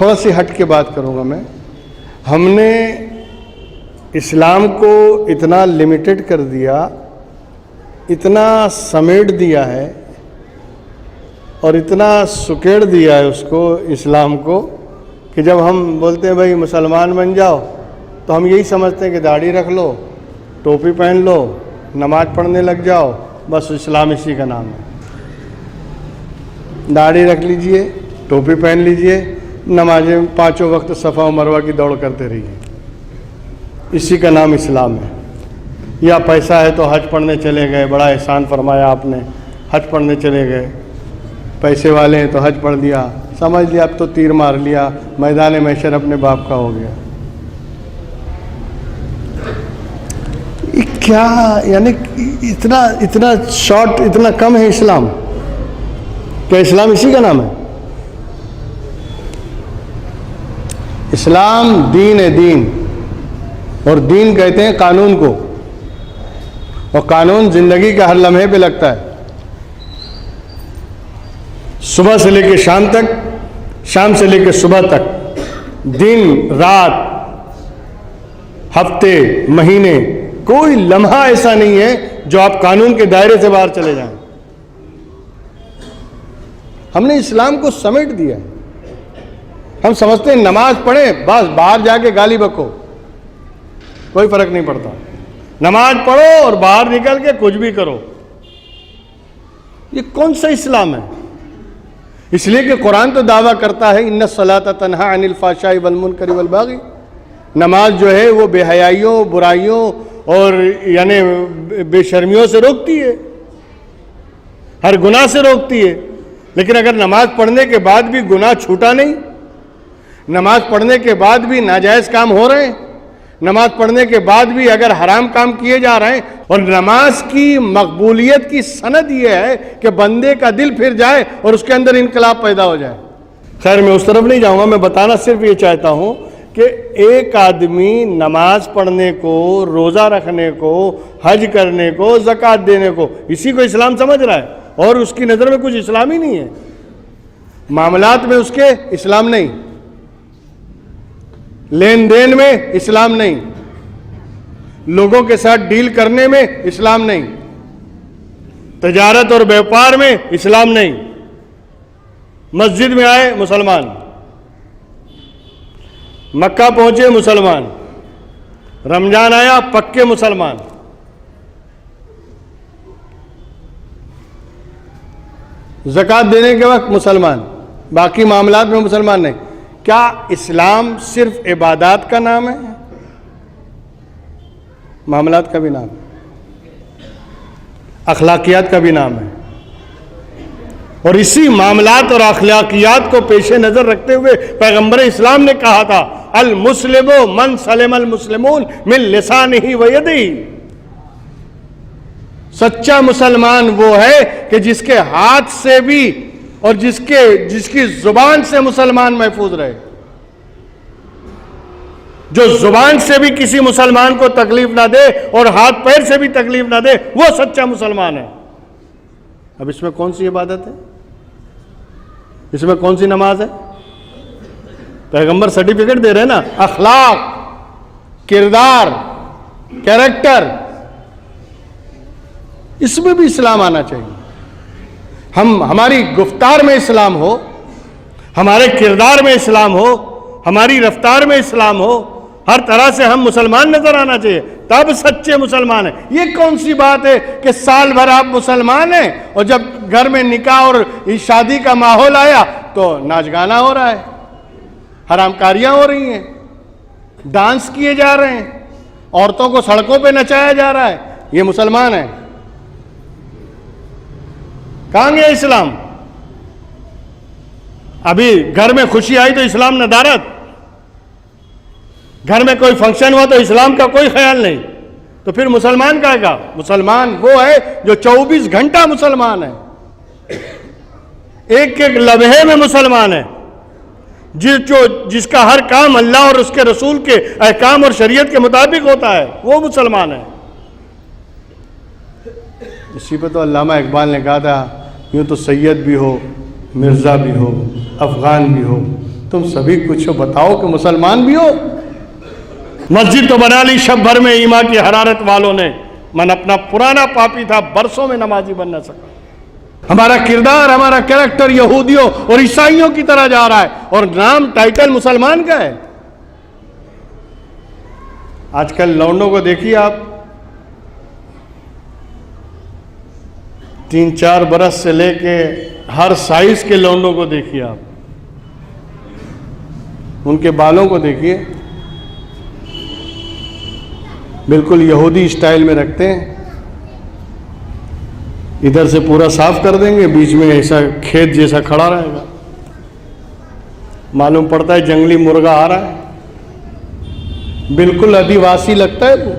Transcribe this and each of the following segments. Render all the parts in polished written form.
थोड़ा सी हट के बात करूँगा मैं। हमने इस्लाम को इतना लिमिटेड कर दिया, इतना समेट दिया है और इतना सुकेड़ दिया है उसको, इस्लाम को, कि जब हम बोलते हैं भाई मुसलमान बन जाओ तो हम यही समझते हैं कि दाढ़ी रख लो, टोपी पहन लो, नमाज पढ़ने लग जाओ, बस इस्लाम इसी का नाम है। दाढ़ी रख लीजिए, टोपी पहन लीजिए, नमाजें 5 वक्त सफ़ा और मरवा की दौड़ करते रहिए, इसी का नाम इस्लाम है। या पैसा है तो हज पढ़ने चले गए, बड़ा एहसान फरमाया आपने, हज पढ़ने चले गए, पैसे वाले हैं तो हज पढ़ लिया, समझ लिया अब तो तीर मार लिया, मैदान महशर अपने बाप का हो गया। ये क्या, यानी इतना इतना शॉर्ट, इतना कम है इस्लाम? क्या इस्लाम इसी का नाम है? इस्लाम दीन है, दीन। और दीन कहते हैं कानून को, और कानून जिंदगी के हर लम्हे पे लगता है, सुबह से लेकर शाम तक, शाम से लेकर सुबह तक, दिन रात, हफ्ते महीने, कोई लम्हा ऐसा नहीं है जो आप कानून के दायरे से बाहर चले जाएं। हमने इस्लाम को समेट दिया। हम समझते हैं नमाज पढ़े बस बाहर जाके गाली बको, कोई फर्क नहीं पड़ता। नमाज पढ़ो और बाहर निकल के कुछ भी करो। ये कौन सा इस्लाम है? इसलिए कि कुरान तो दावा करता है इन्ना सलाता तन्हा अनिल फाशाई वल मुनकरी वल बागी। नमाज जो है वो बेहयाइयों, बुराइयों और यानी बेशर्मियों से रोकती है, हर गुनाह से रोकती है। लेकिन अगर नमाज पढ़ने के बाद भी गुनाह छूटा नहीं, नमाज पढ़ने के बाद भी नाजायज़ काम हो रहे हैं, नमाज पढ़ने के बाद भी अगर हराम काम किए जा रहे हैं, और नमाज की मकबूलियत की सनद ये है कि बंदे का दिल फिर जाए और उसके अंदर इनकलाब पैदा हो जाए। खैर मैं उस तरफ नहीं जाऊंगा, मैं बताना सिर्फ ये चाहता हूं कि एक आदमी नमाज पढ़ने को, रोज़ा रखने को, हज करने को, ज़कात देने को, इसी को इस्लाम समझ रहा है, और उसकी नज़र में कुछ इस्लाम ही नहीं है। मामलात में उसके इस्लाम नहीं, लेन देन में इस्लाम नहीं, लोगों के साथ डील करने में इस्लाम नहीं, तजारत और व्यापार में इस्लाम नहीं। मस्जिद में आए मुसलमान, मक्का पहुंचे मुसलमान, रमजान आया पक्के मुसलमान। ज़कात देने के वक्त मुसलमान, बाकी मामलात में मुसलमान नहीं। क्या इस्लाम सिर्फ इबादत का नाम है? मामलात का भी नाम है, अखलाकियात का भी नाम है। और इसी मामलात और अखलाकियात को पेश नज़र रखते हुए पैगंबर इस्लाम ने कहा था अल मुस्लिमो मन सलिम अल मुस्लिमून मिन लिसानिही व यदिही। सच्चा मुसलमान वो है कि जिसके हाथ से भी और जिसकी जुबान से मुसलमान महफूज रहे। जो जुबान से भी किसी मुसलमान को तकलीफ ना दे और हाथ पैर से भी तकलीफ ना दे, वो सच्चा मुसलमान है। अब इसमें कौन सी इबादत है? इसमें कौन सी नमाज है? पैगंबर सर्टिफिकेट दे रहे हैं ना, अखलाक, किरदार, कैरेक्टर, इसमें भी इस्लाम आना चाहिए। हमारी गुफ्तार में इस्लाम हो, हमारे किरदार में इस्लाम हो, हमारी रफ्तार में इस्लाम हो, हर तरह से हम मुसलमान नजर आना चाहिए, तब सच्चे मुसलमान हैं। ये कौन सी बात है कि साल भर आप मुसलमान हैं और जब घर में निकाह और शादी का माहौल आया तो नाच गाना हो रहा है, हरामकारियां हो रही हैं, डांस किए जा रहे हैं, औरतों को सड़कों पे नचाया जा रहा है, ये मुसलमान है? कहां गया इस्लाम? अभी घर में खुशी आई तो इस्लाम नदारत, घर में कोई फंक्शन हुआ तो इस्लाम का कोई ख्याल नहीं, तो फिर मुसलमान कहेगा? मुसलमान वो है जो 24 घंटा मुसलमान है, एक एक लम्हे में मुसलमान है, जिसका हर काम अल्लाह और उसके रसूल के अहकाम और शरीयत के मुताबिक होता है, वो मुसलमान है। इसी पर तो अल्लामा इकबाल ने कहा था, यूँ तो सैयद भी हो, मिर्ज़ा भी हो, अफ़गान भी हो, तुम सभी कुछ बताओ कि मुसलमान भी हो। मस्जिद तो बना ली शब भर में ईमा की हरारत वालों ने, मन अपना पुराना पापी था, बरसों में नमाजी बन न सका। हमारा किरदार, हमारा कैरेक्टर यहूदियों और ईसाइयों की तरह जा रहा है, और नाम टाइटल मुसलमान का है। आजकल लौंडों को देखिए आप, 3-4 बरस से लेके हर साइज के लौंडों को देखिए आप, उनके बालों को देखिए, बिल्कुल यहूदी स्टाइल में रखते हैं। इधर से पूरा साफ कर देंगे, बीच में ऐसा खेत जैसा खड़ा रहेगा, मालूम पड़ता है जंगली मुर्गा आ रहा है, बिल्कुल आदिवासी लगता है वो।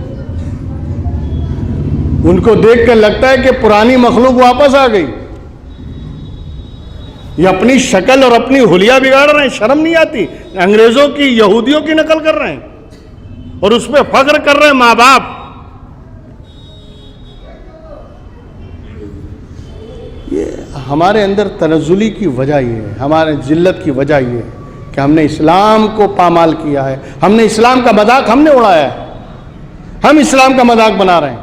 उनको देखकर लगता है कि पुरानी मखलूक वापस आ गई। ये अपनी शक्ल और अपनी हुलिया बिगाड़ रहे हैं, शर्म नहीं आती। अंग्रेजों की, यहूदियों की नकल कर रहे हैं और उस पर फख्र कर रहे हैं माँ बाप। ये हमारे अंदर तनज़ुली की वजह ये है, हमारे जिल्लत की वजह ये है कि हमने इस्लाम को पामाल किया है, हमने इस्लाम का मजाक हमने उड़ाया है, हम इस्लाम का मजाक बना रहे हैं।